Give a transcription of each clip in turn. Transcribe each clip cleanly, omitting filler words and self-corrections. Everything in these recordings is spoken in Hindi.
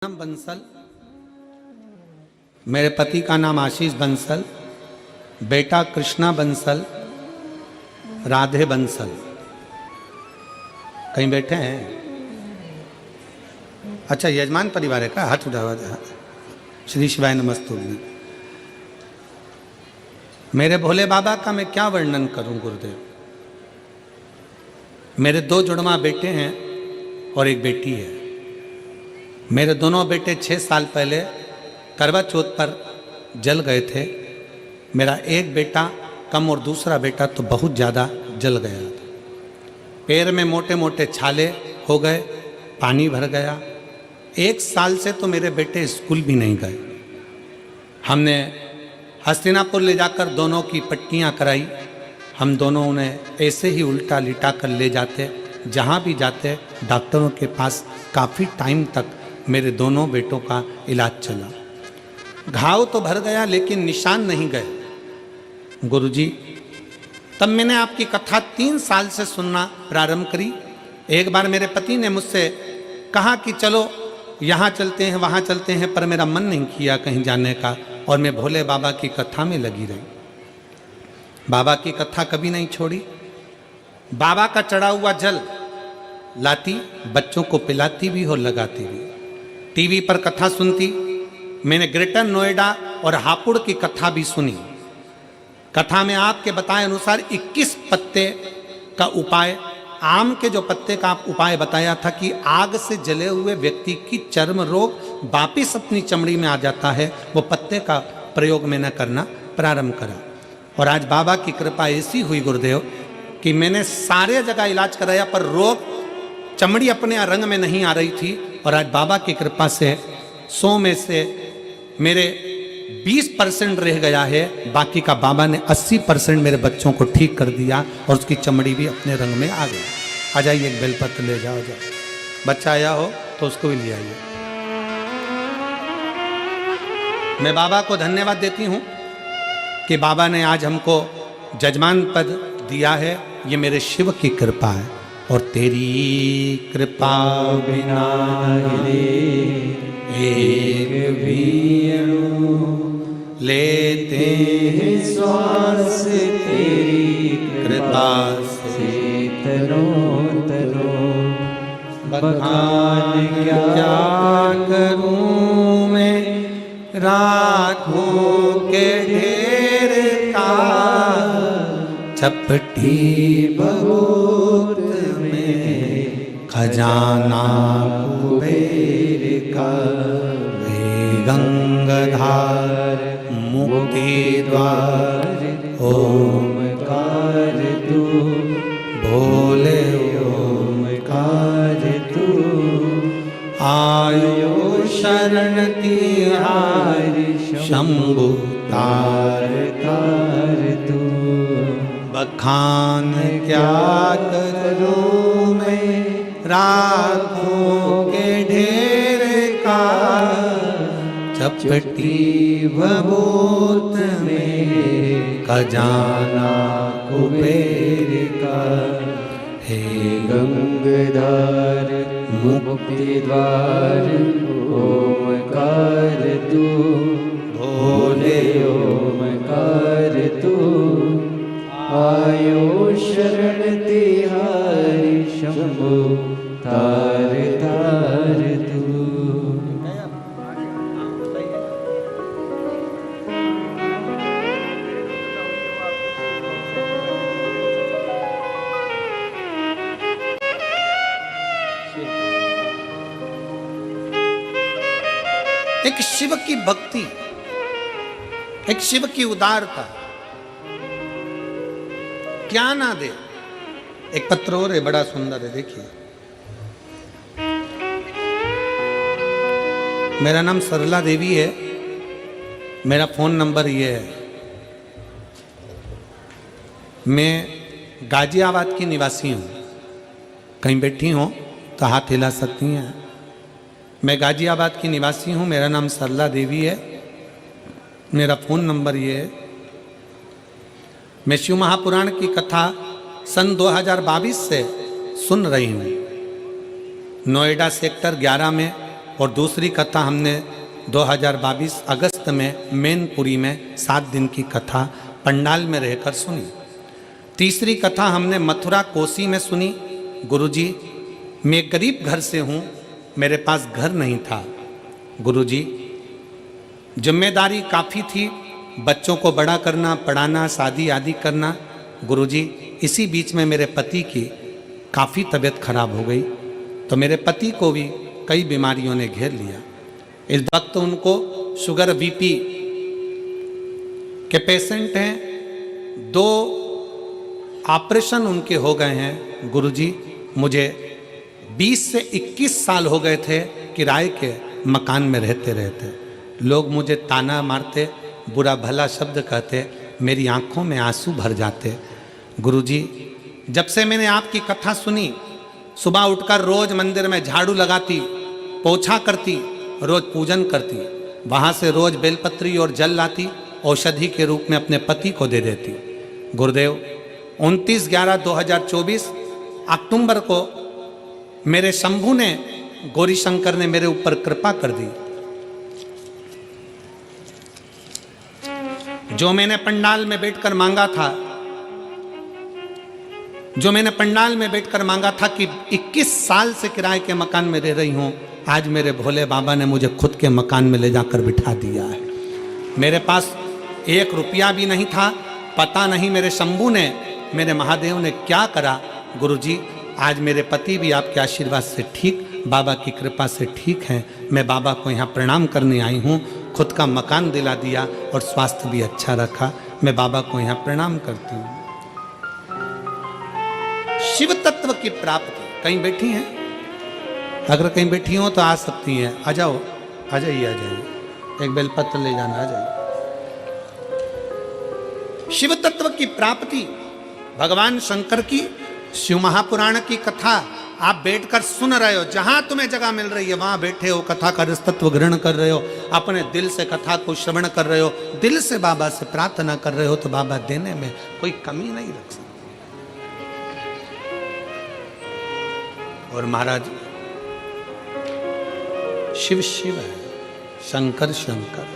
नाम बंसल, मेरे पति का नाम आशीष बंसल, बेटा कृष्णा बंसल, राधे बंसल। कहीं बैठे हैं? अच्छा, यजमान परिवार है का? हाथ उठावा। श्री शिवाय नमस्तुभ्यं। मेरे भोले बाबा का मैं क्या वर्णन करूं गुरुदेव। मेरे दो जुड़वा बेटे हैं और एक बेटी है। मेरे दोनों बेटे 6 साल पहले करवा चौथ पर जल गए थे। मेरा एक बेटा कम और दूसरा बेटा तो बहुत ज़्यादा जल गया था। पैर में मोटे मोटे छाले हो गए, पानी भर गया। 1 साल से तो मेरे बेटे स्कूल भी नहीं गए। हमने हस्तिनापुर ले जाकर दोनों की पट्टियाँ कराई। हम दोनों उन्हें ऐसे ही उल्टा लिटा कर ले जाते, जहाँ भी जाते डॉक्टरों के पास काफ़ी टाइम तक मेरे दोनों बेटों का इलाज चला। घाव तो भर गया लेकिन निशान नहीं गए। गुरुजी, तब मैंने आपकी कथा 3 साल से सुनना प्रारंभ करी। एक बार मेरे पति ने मुझसे कहा कि चलो यहाँ चलते हैं, वहाँ चलते हैं, पर मेरा मन नहीं किया कहीं जाने का और मैं भोले बाबा की कथा में लगी रही। बाबा की कथा कभी नहीं छोड़ी। बाबा का चढ़ा हुआ जल लाती, बच्चों को पिलाती भी और लगाती भी। टीवी पर कथा सुनती। मैंने ग्रेटर नोएडा और हापुड़ की कथा भी सुनी। कथा में आपके बताए अनुसार 21 पत्ते का उपाय, आम के जो पत्ते का उपाय बताया था कि आग से जले हुए व्यक्ति की चर्म रोग वापिस अपनी चमड़ी में आ जाता है, वो पत्ते का प्रयोग मैंने करना प्रारंभ करा। और आज बाबा की कृपा ऐसी हुई गुरुदेव कि मैंने सारे जगह इलाज कराया पर रोग चमड़ी अपने रंग में नहीं आ रही थी। और आज बाबा की कृपा से 100 में से मेरे 20% रह गया है, बाकी का बाबा ने 80% मेरे बच्चों को ठीक कर दिया और उसकी चमड़ी भी अपने रंग में आ गई। आ जाइए, एक बेलपत्र ले जाओ। बच्चा आया हो तो उसको भी ले आइए। मैं बाबा को धन्यवाद देती हूँ कि बाबा ने आज हमको जजमान पद दिया है। ये मेरे शिव की कृपा है और तेरी कृपा बिना एक भी लेते हैं श्वास, तेरी कृपा से तरो तरो। बखान क्या करूं मैं राखों के ढेर का, चपटी बहुत में खजाना कुबेर का। हे गंगाधार मुक्ति द्वार ओमकार तू, भोले ओमकार तू। आयो शरण तिहारी शंभु तार तार तू। बखान क्या करूं मैं राखों के ढेर का, चपटी बबूत में खजाना कुबेर का। हे गंगाधर मुक्ति द्वार ओमकार तू, भोले ओमकार तू। आयो शरण तिहारी शंभु तार तार तू। एक शिव की भक्ति, एक शिव की उदारता क्या ना दे। एक पत्र और है, बड़ा सुंदर है, देखिए। मेरा नाम सरला देवी है, मेरा फोन नंबर ये है। मैं गाजियाबाद की निवासी हूँ। कहीं बैठी हो तो हाथ हिला सकती हैं। मैं गाजियाबाद की निवासी हूँ, मेरा नाम सरला देवी है, मेरा फ़ोन नंबर ये है। मैं शिव महापुराण की कथा सन 2022 से सुन रही हूँ। नोएडा सेक्टर 11 में और दूसरी कथा हमने 2022 अगस्त में मैनपुरी में 7 दिन की कथा पंडाल में रहकर सुनी। तीसरी कथा हमने मथुरा कोसी में सुनी। गुरुजी, मैं गरीब घर से हूँ, मेरे पास घर नहीं था। गुरुजी, जिम्मेदारी काफ़ी थी, बच्चों को बड़ा करना, पढ़ाना, शादी आदि करना। गुरुजी, इसी बीच में मेरे पति की काफ़ी तबीयत खराब हो गई, तो मेरे पति को भी कई बीमारियों ने घेर लिया। इस वक्त उनको शुगर बीपी के पेशेंट हैं, 2 ऑपरेशन उनके हो गए हैं। गुरुजी, मुझे 20 से 21 साल हो गए थे किराए के मकान में रहते रहते। लोग मुझे ताना मारते, बुरा भला शब्द कहते, मेरी आंखों में आंसू भर जाते। गुरुजी, जब से मैंने आपकी कथा सुनी, सुबह उठकर रोज मंदिर में झाड़ू लगाती, पोछा करती, रोज पूजन करती, वहाँ से रोज बेलपत्री और जल लाती, औषधि के रूप में अपने पति को दे देती। गुरुदेव, 29/11/2024 अक्टूबर को मेरे शंभू ने, गौरी शंकर ने मेरे ऊपर कृपा कर दी। जो मैंने पंडाल में बैठकर मांगा था, कि 21 साल से किराए के मकान में रह रही हूं, आज मेरे भोले बाबा ने मुझे खुद के मकान में ले जाकर बिठा दिया है। मेरे पास 1 रुपया भी नहीं था, पता नहीं मेरे शंभू ने, मेरे महादेव ने क्या करा। गुरुजी, आज मेरे पति भी आपके आशीर्वाद से ठीक, बाबा की कृपा से ठीक हैं। मैं बाबा को यहाँ प्रणाम करने आई हूँ, खुद का मकान दिला दिया और स्वास्थ्य भी अच्छा रखा। मैं बाबा को यहाँ प्रणाम करती हूँ। शिव तत्व की प्राप्ति, कहीं बैठी हैं? अगर कहीं बैठी हो तो आ सकती हैं, आ जाओ, आ जाइए, आ जाइए, एक बेलपत्र ले जाना, आ जाइए। शिव तत्व की प्राप्ति, भगवान शंकर की शिव महापुराण की कथा आप बैठकर सुन रहे हो, जहां तुम्हें जगह मिल रही है वहां बैठे हो, कथा का रसतत्व ग्रहण कर रहे हो, अपने दिल से कथा को श्रवण कर रहे हो, दिल से बाबा से प्रार्थना कर रहे हो, तो बाबा देने में कोई कमी नहीं रख सकते। और महाराज, शिव शिव है, शंकर शंकर,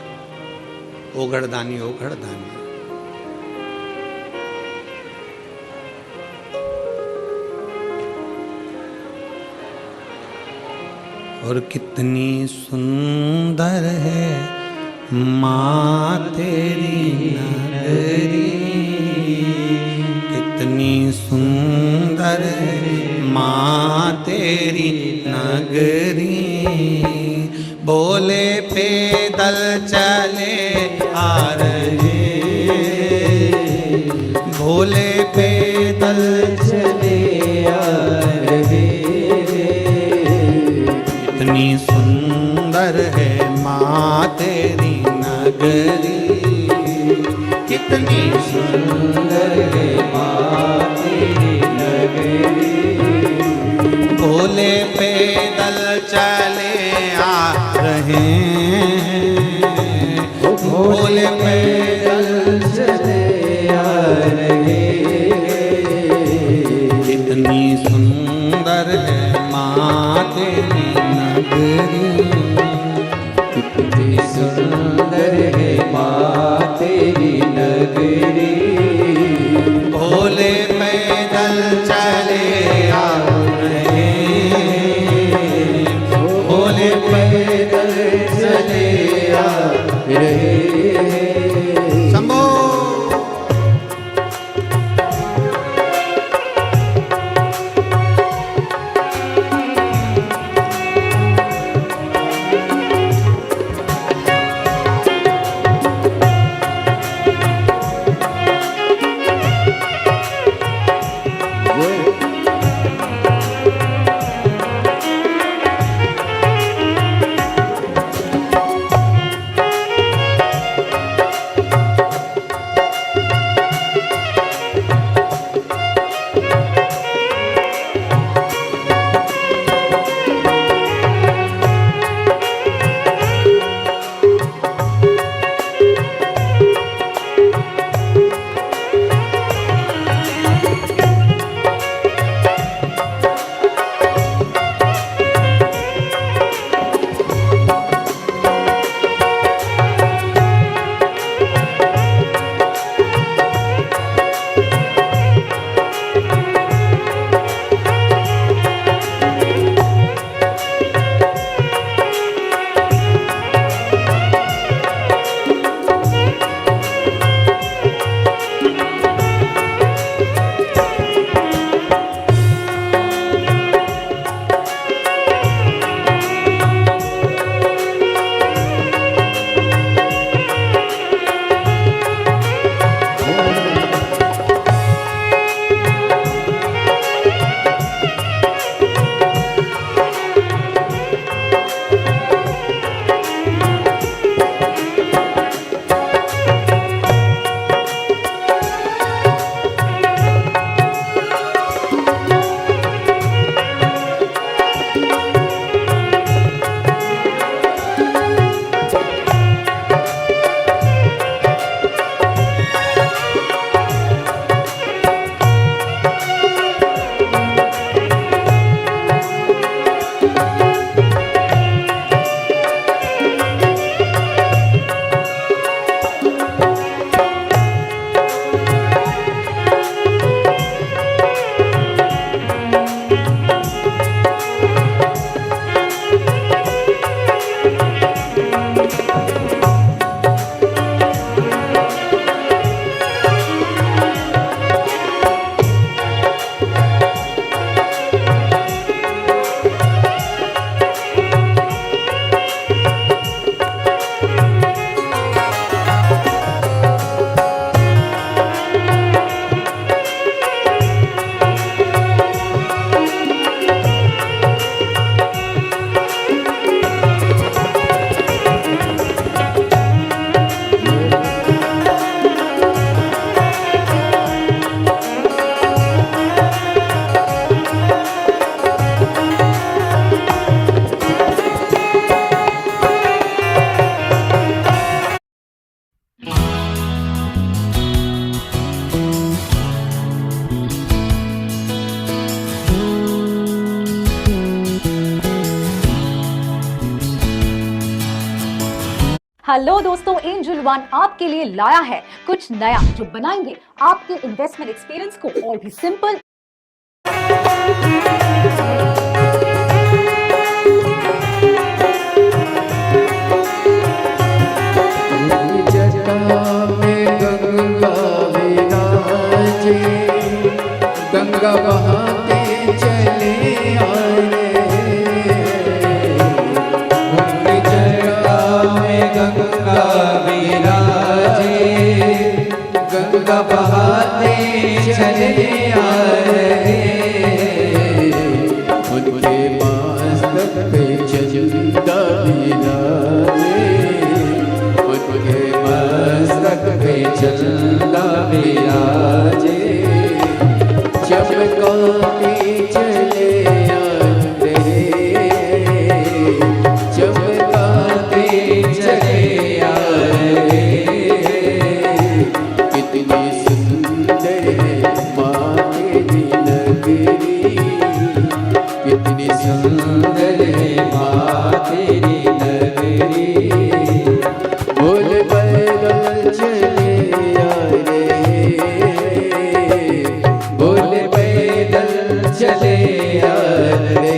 ओगड़दानी ओगड़दानी। और कितनी सुंदर है माँ तेरी नगरी, कितनी सुंदर है माँ तेरी नगरी। बोले पैदल चले आ रहे, भोले पैदल चले आ रहे। कितनी सुंदर है माँ तेरी नगरी, कितनी सुंदर है माँ तेरी नगरी। भोले पैदल चले आ रहे हैं, भोले पैदल चले आ रहे। कितनी सुंदर है माँ तेरी नगरी, कितनी सुंदर है माँ तेरी नगरी। भोले पैदल चले आ रहे, भोले पैदल चले आ रहे। शंभो हेलो दोस्तों, एंजल वन आपके लिए लाया है कुछ नया जो बनाएंगे आपके इन्वेस्टमेंट एक्सपीरियंस को और भी सिंपल। गंगा बहाते चले आए, उनकी जटा में गंगा विराजे, गंगा बहाते चले आए, उनके मस्तक पे चंदा विराजे, उनके मस्तक पे चंदा विराजे, चमकाते चले आए, चमकाते चले आए, कितनी सुंदर है माँ तेरी नगरी, कितनी सुंदर है माँ तेरी नगरी, बोल पैदल चले आए, चले आए।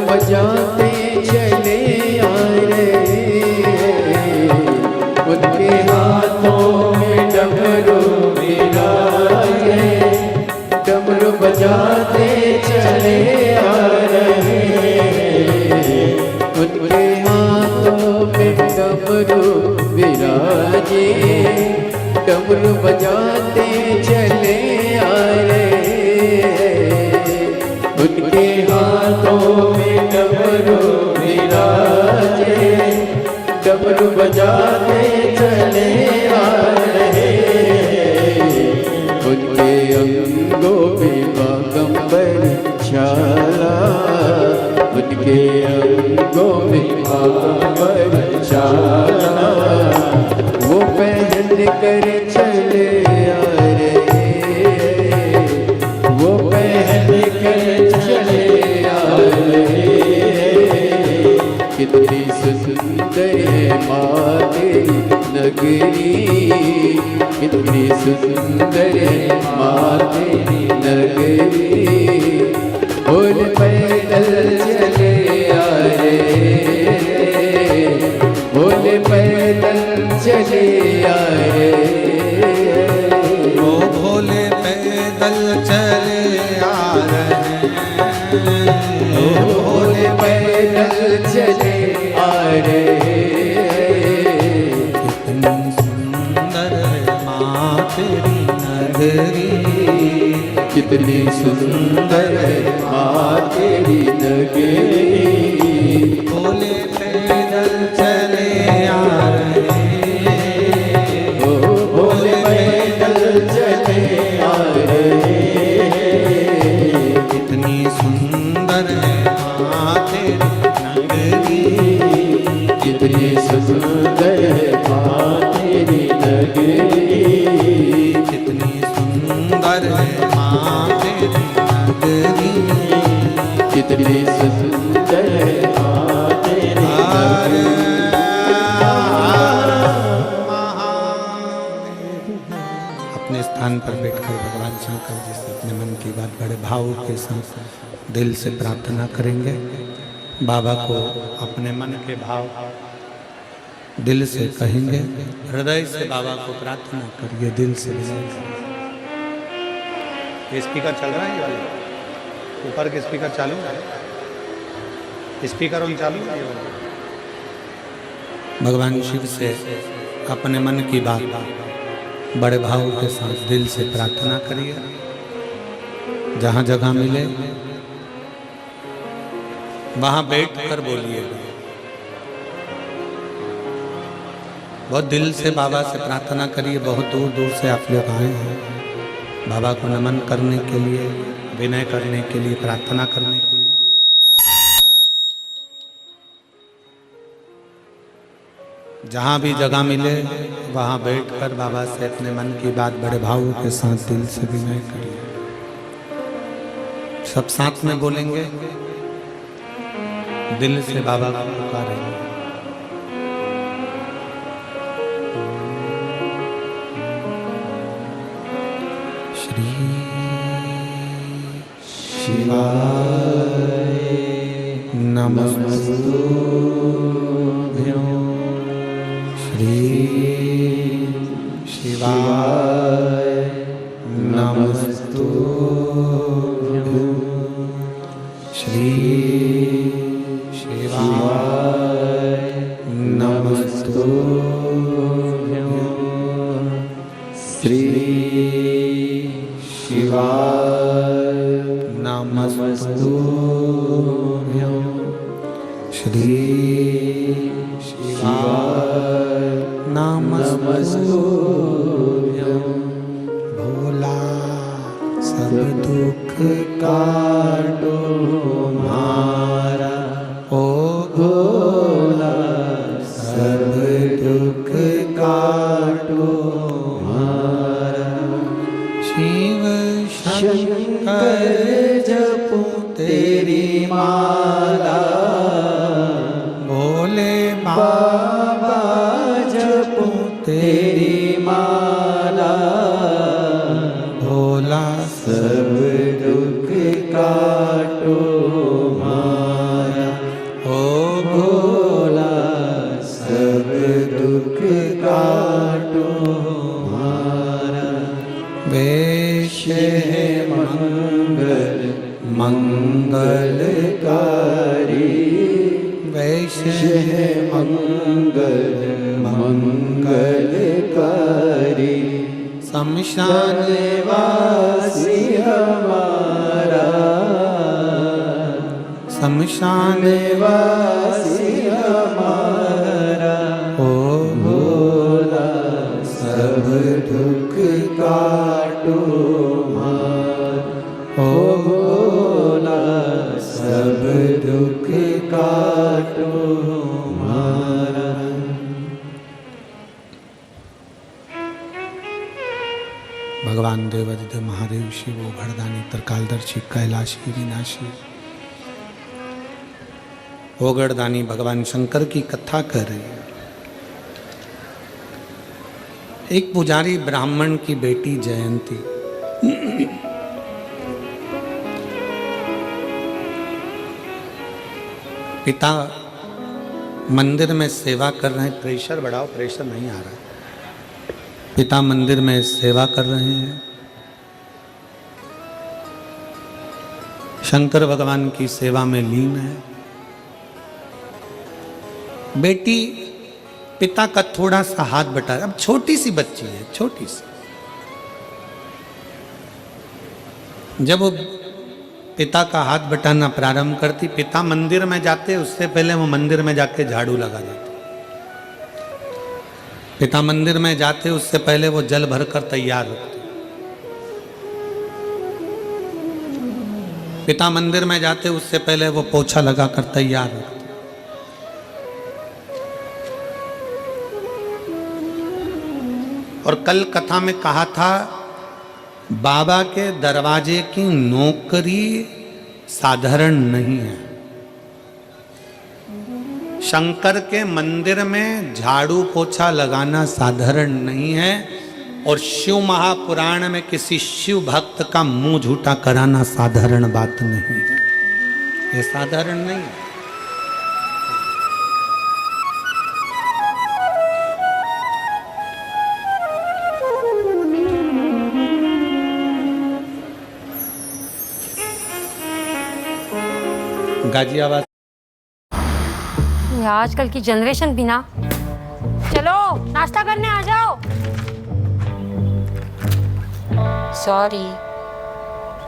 बजाते चले आए, उनके हाथों में डमरू विराजे, डमरू बजाते चले आ रहे, उनके हाथों में डमरू विराजे, डमरू बजाते चले आ रहे, उनके हाथों में डमरू विराजे, डमरू बजाते चले आ रहे, उनके अंगों में बागंबर बरछाला, उनके अंगों में बरछाला, वो पहन कर चले आ रहे, वो पहन कर चले आ रहे। कितनी सुंदर है माँ तेरी नगरी, कितनी सुंदर है माँ तेरी नगरी। बोल पैदल चले आ रहे, बोल पैदल चले आ रहे, ओ भोले पैदल चले आ रहे हैं, ओ भोले पैदल चले आ रहे। कितनी सुंदर है माँ तेरी नगरी, कितनी सुंदर है माँ तेरी नगरी। भोले पैदल चले आ रहे हैं, ओ भोले पैदल चले आ रहे। कितनी सुंदर है माँ तेरी नगरी, कितनी सुंदर है माँ तेरी नगरी, कितनी सुंदर है माँ तेरी नगरी। कितनी सुंदर है माँ तेरी नगरी। अपने स्थान पर बैठकर भगवान शंकर जी से अपने मन की बात बड़े भाव के साथ दिल से प्रार्थना करेंगे। बाबा को अपने मन के भाव दिल से कहेंगे, हृदय से बाबा को प्रार्थना करिए, दिल से विनय करिए। ये स्पीकर चल रहा है, ये वाला ऊपर के स्पीकर चालू है, स्पीकर ऑन चालू है। भगवान शिव से अपने मन की बात बड़े भाव के साथ दिल से प्रार्थना करिए। जहाँ जगह मिले वहाँ बैठ कर बोलिएगा। बहुत दिल से बाबा से प्रार्थना करिए। बहुत दूर दूर से आप लोग आए हैं बाबा को नमन करने के लिए, विनय करने के लिए, प्रार्थना करने के लिए। जहाँ भी जगह मिले वहाँ बैठकर बाबा से अपने मन की बात बड़े भाव के साथ दिल से विनय करिए। सब साथ में बोलेंगे, दिल से बाबा को पुकारेंगे। श्री शिवाय नमस्तुभ्यं, श्री शिवाय नमस्तुभ्यं, श्री शिवाय नमस्तुभ्यं, श्री शिवाय नमस्तुभ्यं, श्री शिवाय नमस्तुभ्यं। भोला सब दुख काटो हमारा, ओ भोला सब दुख काटो हमारा। शिव शंकर जपो तेरी माला, भोले बाबा जपो तेरी माला। भोला सब दुख काटो हमारा, ओ भोला सब दुख काटो हमारा। वेश है मंगल मंगलकारी, वेश है मंगल मंगलकारी। शमशान वासी हमारा, शमशान वासी हमारा। ओ भोला सब दुख काटो हमारा, ओ भगवान देवादिदेव महादेव शिव भरदानी त्रिकालदर्शी कैलाशी विनाशी ओगड़दानी भगवान शंकर की कथा कर रही है। एक पुजारी ब्राह्मण की बेटी जयंती पिता मंदिर में सेवा कर रहे हैं। प्रेशर बढ़ाओ, प्रेशर नहीं आ रहा है। पिता मंदिर में सेवा कर रहे हैं। शंकर भगवान की सेवा में लीन है। बेटी पिता का थोड़ा सा हाथ बटा, अब छोटी सी बच्ची है, छोटी सी। जब वो पिता का हाथ बटाना प्रारंभ करती, पिता मंदिर में जाते उससे पहले वो मंदिर में जाके झाड़ू लगा देते। पिता मंदिर में जाते उससे पहले वो जल भरकर तैयार रखते। पिता मंदिर में जाते उससे पहले वो पोछा लगाकर तैयार रखते। और कल कथा में कहा था, बाबा के दरवाजे की नौकरी साधारण नहीं है। शंकर के मंदिर में झाड़ू पोछा लगाना साधारण नहीं है। और शिव महापुराण में किसी शिव भक्त का मुंह झूठा कराना साधारण बात नहीं है। ये साधारण नहीं है। गाजियाबाद आजकल की जनरेशन भी ना। चलो नाश्ता करने आ जाओ। सॉरी।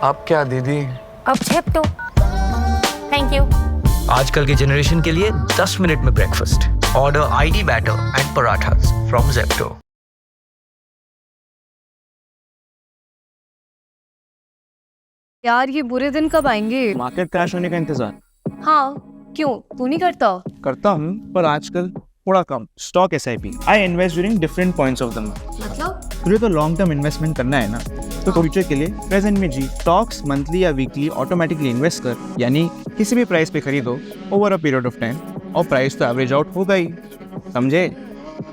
अब क्या दीदी? अब झेप्टो। Thank you. आजकल की जनरेशन के लिए 10 मिनट में breakfast. Order ID batter and parathas from Zepto. यार ये बुरे दिन कब आएंगे? मार्केट क्रैश होने का इंतजार। हाँ क्यों, तू नहीं करता? करता हूँ पर आजकल थोड़ा कम। Stock SIP I invest during different points of the month. मतलब तुझे तो लॉन्ग टर्म इन्वेस्टमेंट करना है ना, तो फ्यूचर के लिए प्रेजेंट में जी स्टॉक्स मंथली या वीकली ऑटोमेटिकली इन्वेस्ट कर, यानी किसी भी प्राइस पे खरीदो over a period of time और प्राइस तो एवरेज आउट होगा ही, समझे?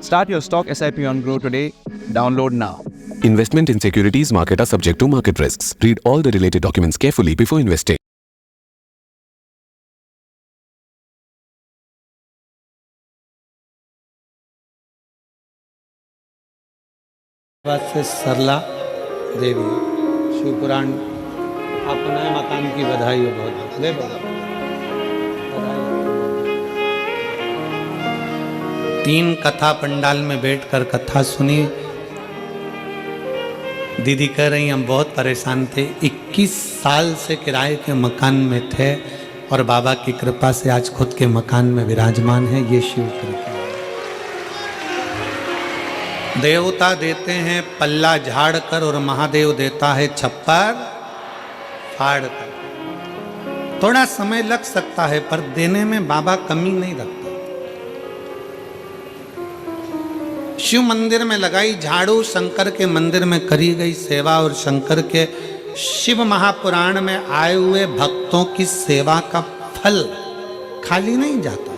Start your stock SIP on grow today, download now. Investment in securities market are subject to market risks. Read all the related documents carefully before investing. से सरला देवी शिवपुराण आपको नए मकान की बधाई हो। बहुत ले बधाई। 3 कथा पंडाल में बैठकर कथा सुनी। दीदी कह रही हम बहुत परेशान थे, 21 साल से किराए के मकान में थे और बाबा की कृपा से आज खुद के मकान में विराजमान है। ये शिव कृपा। देवता देते हैं पल्ला झाड़ कर और महादेव देता है छप्पर फाड़ कर। थोड़ा समय लग सकता है पर देने में बाबा कमी नहीं रखता। शिव मंदिर में लगाई झाड़ू, शंकर के मंदिर में करी गई सेवा और शंकर के शिव महापुराण में आए हुए भक्तों की सेवा का फल खाली नहीं जाता।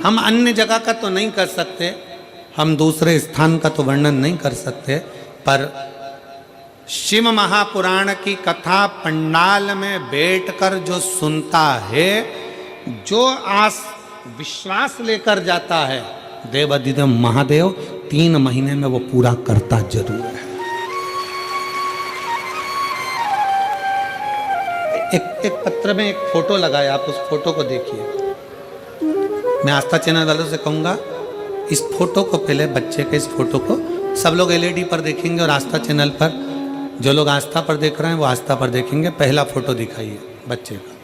हम अन्य जगह का तो नहीं कर सकते, हम दूसरे स्थान का तो वर्णन नहीं कर सकते, पर शिव महापुराण की कथा पंडाल में बैठकर जो सुनता है, जो आस विश्वास लेकर जाता है, देवादिदेव महादेव 3 महीने में वो पूरा करता जरूर है। एक पत्र में एक फोटो लगाया, आप उस फोटो को देखिए। मैं आस्था चैनल वालों से कहूँगा, इस फोटो को पहले, बच्चे के इस फोटो को सब लोग LED पर देखेंगे और आस्था चैनल पर जो लोग आस्था पर देख रहे हैं वो आस्था पर देखेंगे। पहला फोटो दिखाइए बच्चे का।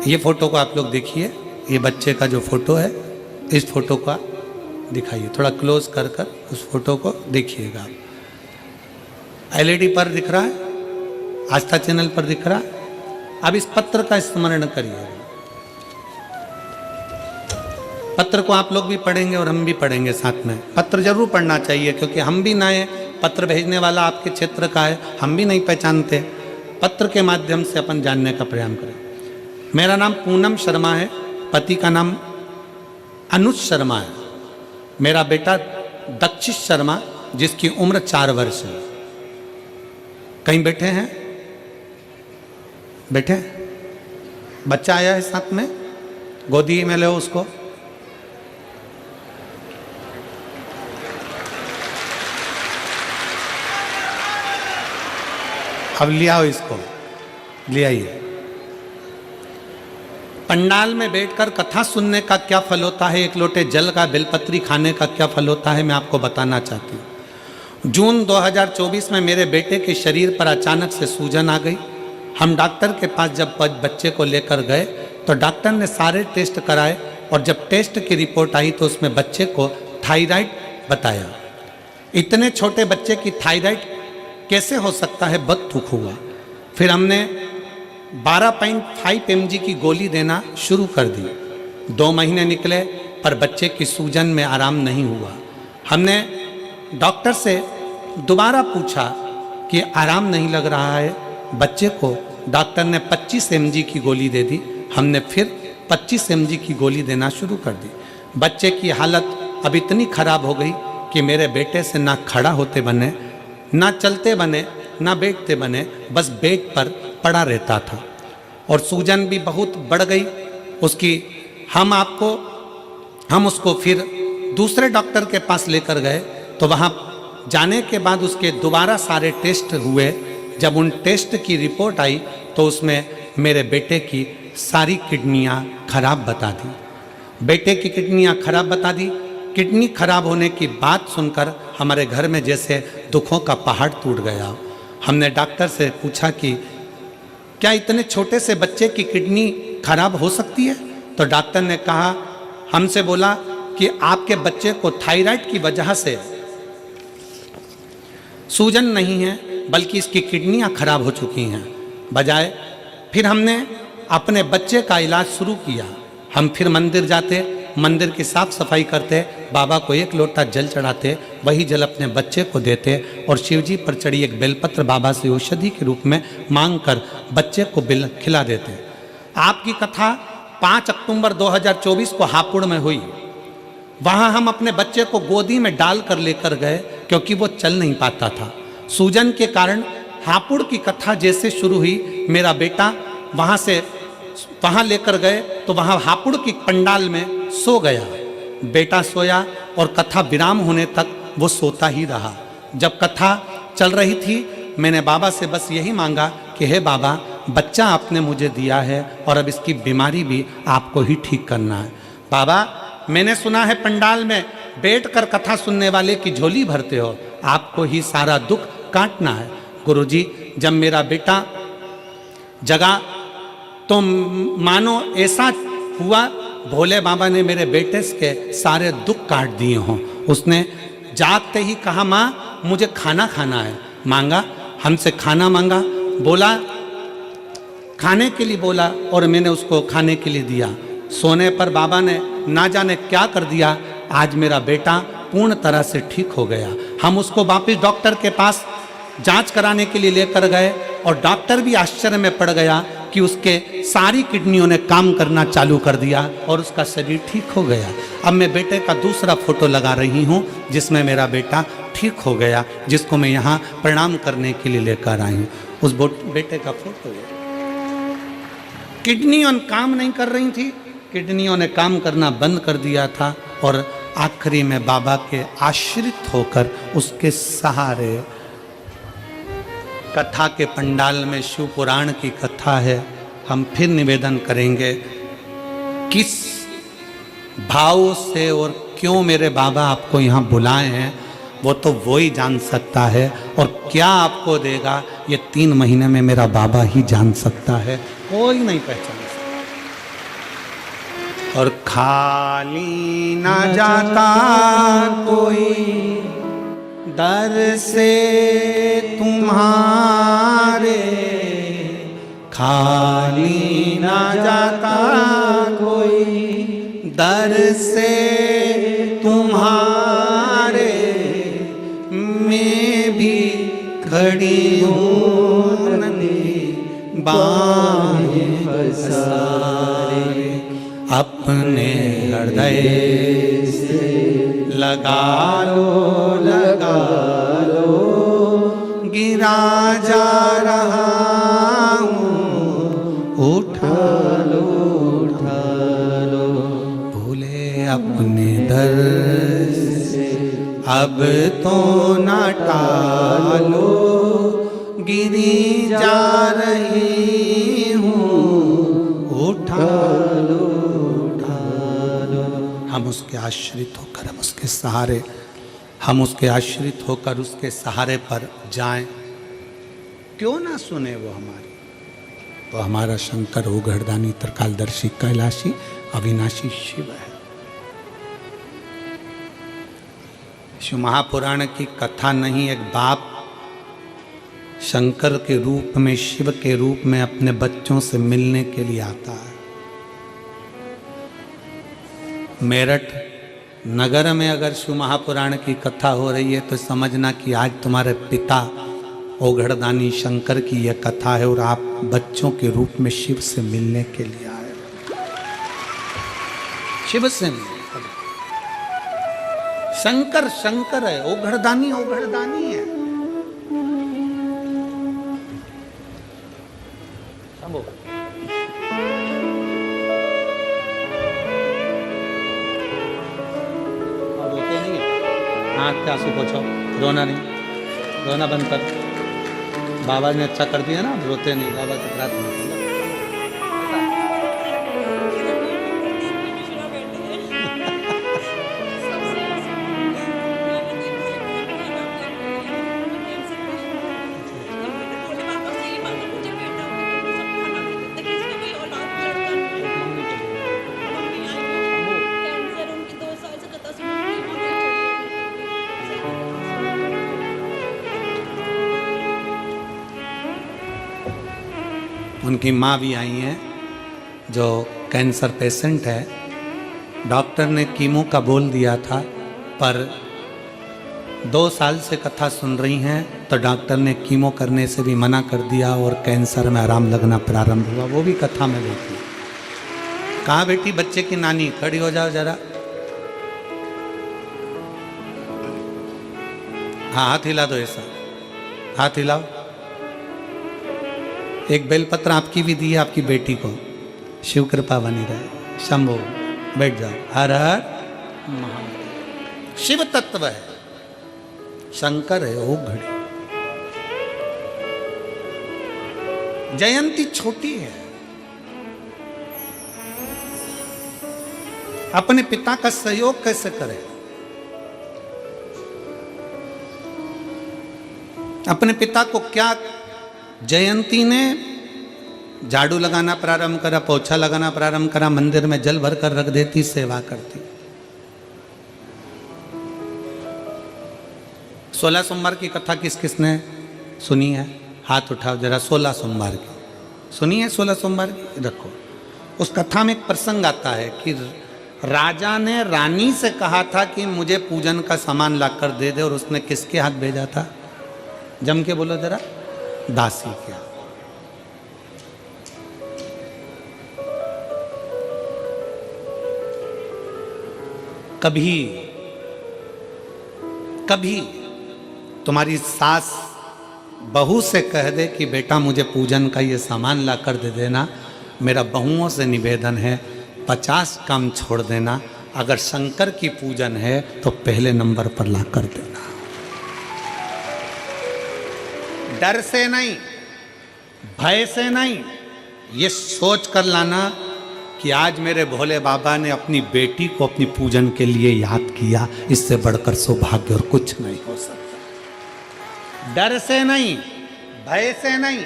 ये फोटो को आप लोग देखिए, ये बच्चे का जो फोटो है, इस फोटो का दिखाइए, थोड़ा क्लोज कर कर उस फोटो को देखिएगा। LED पर दिख रहा है, आस्था चैनल पर दिख रहा है। अब इस पत्र का स्मरण करिए। पत्र को आप लोग भी पढ़ेंगे और हम भी पढ़ेंगे साथ में। पत्र जरूर पढ़ना चाहिए क्योंकि हम भी नए, पत्र भेजने वाला आपके क्षेत्र का है, हम भी नहीं पहचानते। पत्र के माध्यम से अपन जानने का प्रयास करें। मेरा नाम पूनम शर्मा है, पति का नाम अनुज शर्मा है। मेरा बेटा दक्षिश शर्मा जिसकी उम्र 4 वर्ष है। कहीं बैठे हैं? बैठे? बच्चा आया है साथ में, गोदी में लो उसको। अब ले आओ इसको, ले आइए। पंडाल में बैठकर कथा सुनने का क्या फल होता है, एक लोटे जल का बेलपत्री खाने का क्या फल होता है, मैं आपको बताना चाहती हूँ। जून 2024 में मेरे बेटे के शरीर पर अचानक से सूजन आ गई। हम डॉक्टर के पास जब बच्चे को लेकर गए तो डॉक्टर ने सारे टेस्ट कराए और जब टेस्ट की रिपोर्ट आई तो उसमें बच्चे को थायराइड बताया। इतने छोटे बच्चे की थायराइड कैसे हो सकता है, बहुत दुख हुआ। फिर हमने 12.5 mg की गोली देना शुरू कर दी। 2 महीने निकले पर बच्चे की सूजन में आराम नहीं हुआ। हमने डॉक्टर से दोबारा पूछा कि आराम नहीं लग रहा है बच्चे को। डॉक्टर ने 25 mg की गोली दे दी। हमने फिर 25 mg की गोली देना शुरू कर दी। बच्चे की हालत अब इतनी खराब हो गई कि मेरे बेटे से ना खड़ा होते बने, ना चलते बने, ना बैठते बने, बस बेड पर पड़ा रहता था। और सूजन भी बहुत बढ़ गई उसकी। हम उसको फिर दूसरे डॉक्टर के पास लेकर गए तो वहाँ जाने के बाद उसके दोबारा सारे टेस्ट हुए। जब उन टेस्ट की रिपोर्ट आई तो उसमें मेरे बेटे की सारी किडनियाँ खराब बता दी। बेटे की किडनियाँ खराब बता दी। किडनी खराब होने की बात सुनकर हमारे घर में जैसे दुखों का पहाड़ टूट गया। हमने डॉक्टर से पूछा कि क्या इतने छोटे से बच्चे की किडनी खराब हो सकती है? तो डॉक्टर ने कहा, हमसे बोला कि आपके बच्चे को थायराइड की वजह से सूजन नहीं है बल्कि इसकी किडनियां खराब हो चुकी हैं। बजाय फिर हमने अपने बच्चे का इलाज शुरू किया। हम फिर मंदिर जाते, मंदिर की साफ सफाई करते, बाबा को 1 लोटा जल चढ़ाते, वही जल अपने बच्चे को देते और शिवजी पर चढ़ी एक बेलपत्र बाबा से औषधि के रूप में मांगकर बच्चे को खिला देते। आपकी कथा 5 अक्टूबर 2024 को हापुड़ में हुई। वहाँ हम अपने बच्चे को गोदी में डाल कर लेकर गए क्योंकि वो चल नहीं पाता था सूजन के कारण। हापुड़ की कथा जैसे शुरू हुई, मेरा बेटा वहाँ लेकर गए तो वहाँ हापुड़ की पंडाल में सो गया। बेटा सोया और कथा विराम होने तक वो सोता ही रहा। जब कथा चल रही थी मैंने बाबा से बस यही मांगा कि हे बाबा, बच्चा आपने मुझे दिया है और अब इसकी बीमारी भी आपको ही ठीक करना है। बाबा, मैंने सुना है पंडाल में बैठकर कथा सुनने वाले की झोली भरते हो, आपको ही सारा दुख काटना है। गुरुजी, जब मेरा बेटा जगा तो मानो ऐसा हुआ भोले बाबा ने मेरे बेटे के सारे दुख काट दिए हों। उसने जागते ही कहा, माँ मुझे खाना खाना है। मांगा, हमसे खाना मांगा, बोला खाने के लिए बोला और मैंने उसको खाने के लिए दिया। सोने पर बाबा ने ना जाने क्या कर दिया, आज मेरा बेटा पूर्ण तरह से ठीक हो गया। हम उसको वापस डॉक्टर के पास जांच कराने के लिए लेकर गए और डॉक्टर भी आश्चर्य में पड़ गया कि उसके सारी किडनियों ने काम करना चालू कर दिया और उसका शरीर ठीक हो गया। अब मैं बेटे का दूसरा फोटो लगा रही हूँ जिसमें मेरा बेटा ठीक हो गया, जिसको मैं यहाँ प्रणाम करने के लिए लेकर आई हूँ। उस बेटे का फोटो है। किडनियों काम नहीं कर रही थी, किडनियों ने काम करना बंद कर दिया था और आखिरी में बाबा के आश्रित होकर उसके सहारे कथा के पंडाल में शिव पुराण की कथा है। हम फिर निवेदन करेंगे, किस भाव से और क्यों मेरे बाबा आपको यहाँ बुलाए हैं वो तो वो ही जान सकता है, और क्या आपको देगा ये 3 महीने में मेरा बाबा ही जान सकता है, कोई नहीं पहचान सकता। और खाली ना जाता कोई दर से तुम्हारे, खाली ना जाता कोई दर से तुम्हारे मैं भी खड़ी हूँ नन्ही बाहें पसारे, अपने हृदय से लगा लो, गिरा जा रहा हूँ, उठा लो, भूले अपने दर से अब तो न टालो, गिरी जा रही हूँ, उठा लो। हम उसके आश्रित होकर, हम उसके सहारे, हम उसके आश्रित होकर उसके सहारे पर जाएं, क्यों ना सुने वो हमारी। तो हमारा शंकर ओघड़दानी त्रिकालदर्शी कैलाशी अविनाशी शिव है। शिव महापुराण की कथा नहीं, एक बाप शंकर के रूप में, शिव के रूप में अपने बच्चों से मिलने के लिए आता है। मेरठ नगर में अगर शिव महापुराण की कथा हो रही है तो समझना कि आज तुम्हारे पिता ओघड़दानी शंकर की यह कथा है और आप बच्चों के रूप में शिव से मिलने के लिए आए। शिव से मिलने, शंकर शंकर है, ओघड़दानी ओघड़दानी है। आँख के आंसू पोछो, रोना नहीं, रोना बंद कर। बाबा ने अच्छा कर दिया ना, रोते नहीं, बाबा की प्रार्थना कर। उनकी माँ भी आई हैं जो कैंसर पेशेंट है। डॉक्टर ने कीमो का बोल दिया था, पर 2 साल से कथा सुन रही हैं तो डॉक्टर ने कीमो करने से भी मना कर दिया और कैंसर में आराम लगना प्रारंभ हुआ। वो भी कथा में देखी। कहाँ बेटी बच्चे की नानी, खड़ी हो जाओ जरा। हाँ हाथ हिला दो, ऐसा हाथ हिलाओ। एक बेलपत्र आपकी भी दी है आपकी बेटी को, शिव कृपा बनी रहे। शंभो बैठ जाओ। हर हर महादेव। शिव तत्व है, शंकर है, ओ घड़ी। जयंती छोटी है, अपने पिता का सहयोग कैसे करे। अपने पिता को क्या, जयंती ने झाड़ू लगाना प्रारंभ करा, पोछा लगाना प्रारंभ करा, मंदिर में जल भर कर रख देती, सेवा करती। 16 सोमवार की कथा किस किसने सुनी है? हाथ उठाओ जरा। 16 सोमवार की सुनी है? 16 सोमवार की रखो। उस कथा में एक प्रसंग आता है कि राजा ने रानी से कहा था कि मुझे पूजन का सामान लाकर दे दे, और उसने किसके हाथ भेजा था? जम के बोलो जरा। दासी क्या। कभी कभी तुम्हारी सास बहू से कह दे कि बेटा मुझे पूजन का ये सामान ला कर दे देना, मेरा बहुओं से निवेदन है 50 काम छोड़ देना, अगर शंकर की पूजन है तो पहले नंबर पर ला कर देना। डर से नहीं, भय से नहीं, ये सोच कर लाना कि आज मेरे भोले बाबा ने अपनी बेटी को अपनी पूजन के लिए याद किया, इससे बढ़कर सौभाग्य और कुछ नहीं हो सकता। डर से नहीं, भय से नहीं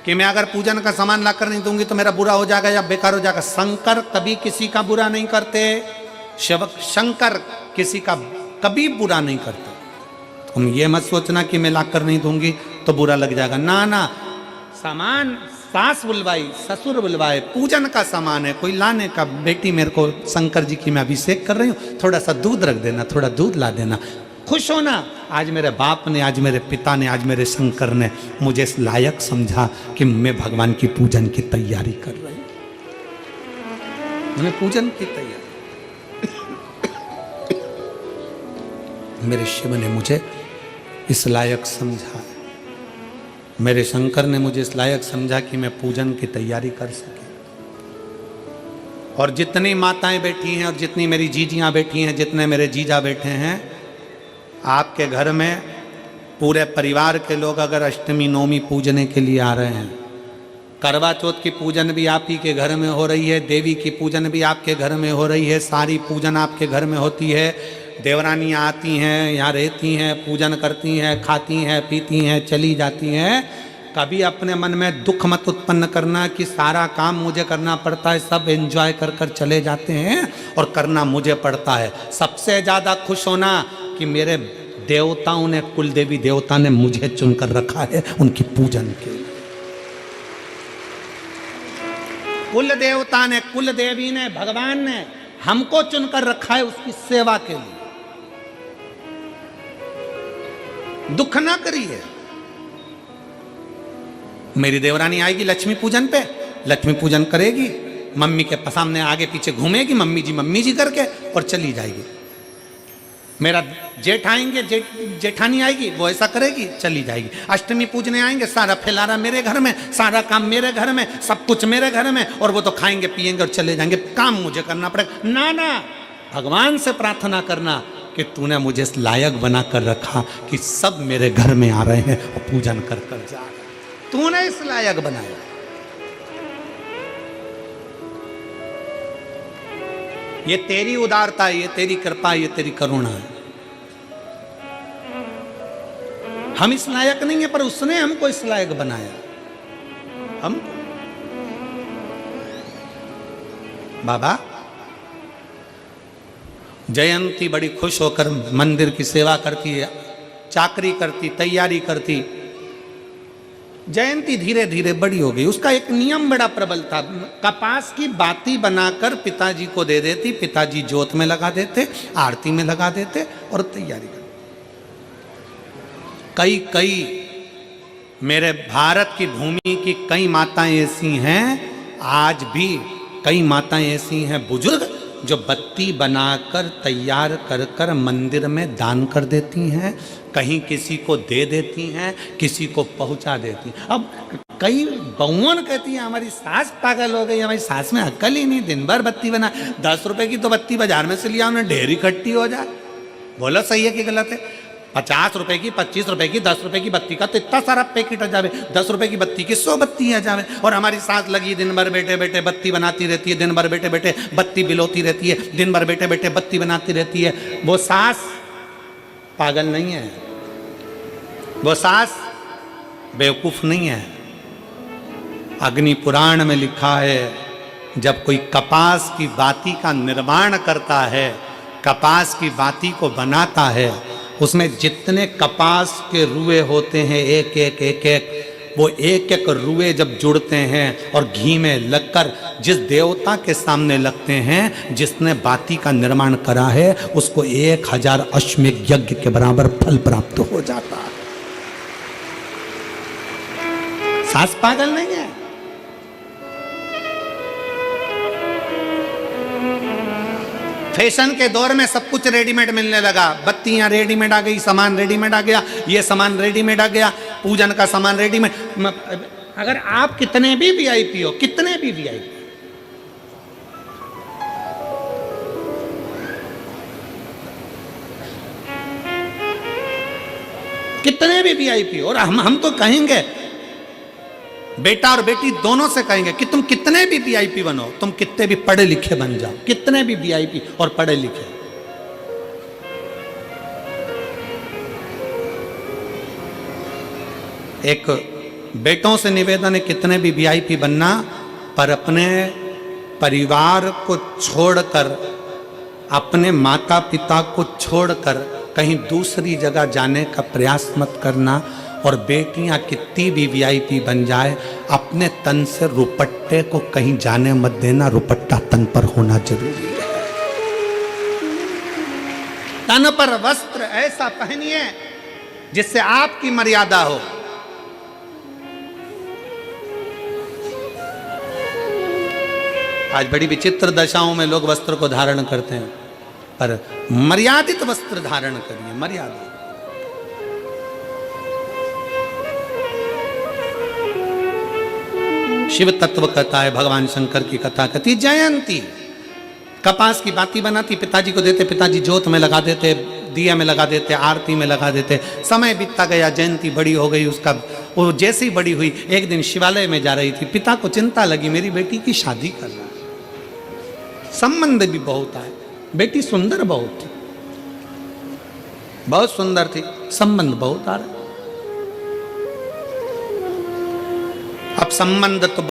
कि मैं अगर पूजन का सामान लाकर नहीं दूंगी तो मेरा बुरा हो जाएगा या बेकार हो जाएगा। शंकर कभी किसी का बुरा नहीं करते, शंकर किसी का कभी बुरा नहीं करते। तुम ये मत सोचना कि मैं लाकर नहीं दूंगी तो बुरा लग जाएगा। ना ना, सामान सास बुलवाई, ससुर बुलवाए, पूजन का सामान है, कोई लाने का, बेटी मेरे को शंकर जी की मैं अभिषेक कर रही हूँ, थोड़ा सा दूध रख देना, थोड़ा दूध ला देना, खुश होना। आज मेरे बाप ने, आज मेरे पिता ने, आज मेरे शंकर ने मुझे इस लायक समझा कि मैं भगवान की पूजन की तैयारी कर रही हूँ, मैं पूजन की तैयारी। मेरे शिव ने मुझे इस लायक समझा, मेरे शंकर ने मुझे इस लायक समझा कि मैं पूजन की तैयारी कर सके। और जितनी माताएं बैठी हैं और जितनी मेरी जीजियां बैठी हैं, जितने मेरे जीजा बैठे हैं, आपके घर में पूरे परिवार के लोग अगर अष्टमी नवमी पूजने के लिए आ रहे हैं, करवा चौथ की पूजन भी आप ही के घर में हो रही है, देवी की पूजन भी आपके घर में हो रही है, सारी पूजन आपके घर में होती है, देवरानियाँ आती हैं, यहाँ रहती हैं, पूजन करती हैं, खाती हैं, पीती हैं, चली जाती हैं। कभी अपने मन में दुख मत उत्पन्न करना कि सारा काम मुझे करना पड़ता है, सब एंजॉय कर कर चले जाते हैं और करना मुझे पड़ता है। सबसे ज़्यादा खुश होना कि मेरे देवताओं ने, कुल देवी देवता ने मुझे चुनकर रखा है उनकी पूजन के लिए। कुल देवता ने, कुल देवी ने, भगवान ने हमको चुनकर रखा है उसकी सेवा के लिए। दुख ना करिए। मेरी देवरानी आएगी लक्ष्मी पूजन पे, लक्ष्मी पूजन करेगी, मम्मी के सामने आगे पीछे घूमेगी, मम्मी जी करके, और चली जाएगी। मेरा जेठ आएंगे, जेठानी आएगी, वो ऐसा करेगी, चली जाएगी। अष्टमी पूजने आएंगे, सारा फैलारा मेरे घर में, सारा काम मेरे घर में, सब कुछ मेरे घर में, और वो तो खाएंगे पिएंगे और चले जाएंगे, काम मुझे करना पड़ेगा। ना ना, भगवान से प्रार्थना करना कि तूने मुझे इस लायक बना कर रखा कि सब मेरे घर में आ रहे हैं और पूजन कर कर जा रहे हैं, तूने इस लायक बनाया। ये तेरी उदारता है, ये तेरी कृपा है, ये तेरी करुणा है। हम इस लायक नहीं है, पर उसने हमको इस लायक बनाया। हम बाबा, जयंती बड़ी खुश होकर मंदिर की सेवा करती है, चाकरी करती, तैयारी करती। जयंती धीरे धीरे बड़ी हो गई। उसका एक नियम बड़ा प्रबल था, कपास की बाती बनाकर पिताजी को दे देती, पिताजी जोत में लगा देते, आरती में लगा देते और तैयारी करते। कई मेरे भारत की भूमि की कई माताएं ऐसी हैं, आज भी कई माताएं ऐसी हैं बुजुर्ग, जो बत्ती बनाकर तैयार कर कर मंदिर में दान कर देती हैं, कहीं किसी को दे देती हैं, किसी को पहुंचा देती हैं। अब कई बहुओं कहती हैं हमारी सास पागल हो गई, हमारी सास में अक्ल ही नहीं, दिन भर बत्ती बना, 10 रुपए की तो बत्ती बाजार में से लिया, उन्हें ढेर इकट्ठी हो जाए। बोलो सही है कि गलत है? 50 रुपए की, 25 रुपए की, 10 रुपए की बत्ती का तो इतना सारा पैकेट आ जावे, 10 रुपए की बत्ती की 100 बत्ती आ जावे। और हमारी सास लगी दिन भर बैठे बैठे बत्ती बनाती रहती है, दिन भर बैठे बैठे बत्ती बिलोती रहती है, दिन भर बैठे बैठे बत्ती बनाती रहती है। वो सास पागल नहीं है, वो सास बेवकूफ नहीं है। अग्नि पुराण में लिखा है, जब कोई कपास की बाती का निर्माण करता है, कपास की बाती को बनाता है, उसमें जितने कपास के रुए होते हैं, एक एक वो एक एक रुए जब जुड़ते हैं और घी में लगकर जिस देवता के सामने लगते हैं, जिसने बाती का निर्माण करा है, उसको 1000 अश्वमेध यज्ञ के बराबर फल प्राप्त हो जाता है। सास पागल नहीं है। फैशन के दौर में सब कुछ रेडीमेड मिलने लगा, बत्तियां रेडीमेड आ गई, सामान रेडीमेड आ गया, ये सामान रेडीमेड आ गया, पूजन का सामान रेडीमेड। अगर आप कितने भी वीआईपी हो, कितने भी वीआईपी, कितने भी वीआईपी, और हम तो कहेंगे, बेटा और बेटी दोनों से कहेंगे कि तुम कितने भी वीआईपी बनो, तुम कितने भी पढ़े लिखे बन जाओ, कितने भी वीआईपी और पढ़े लिखे। एक बेटों से निवेदन है, कितने भी वीआईपी बनना, पर अपने परिवार को छोड़कर, अपने माता पिता को छोड़कर कहीं दूसरी जगह जाने का प्रयास मत करना। और बेटियां कितनी भी वीआईपी बन जाए, अपने तन से रुपट्टे को कहीं जाने मत देना, रुपट्टा तन पर होना जरूरी है। तन पर वस्त्र ऐसा पहनिए जिससे आपकी मर्यादा हो। आज बड़ी विचित्र दशाओं में लोग वस्त्र को धारण करते हैं, पर मर्यादित वस्त्र धारण करिए, मर्यादा। शिव तत्व कथा है, भगवान शंकर की कथा कहती, जयंती कपास की बाती बनाती, पिताजी को देते, पिताजी जोत में लगा देते, दिया में लगा देते, आरती में लगा देते। समय बीतता गया, जयंती बड़ी हो गई, उसका वो जैसे ही बड़ी हुई, एक दिन शिवालय में जा रही थी, पिता को चिंता लगी मेरी बेटी की शादी कर रहा है, संबंध भी बहुत आए, बेटी सुंदर बहुत थी, बहुत सुंदर थी, संबंध बहुत आ रहा। अब संबंध तो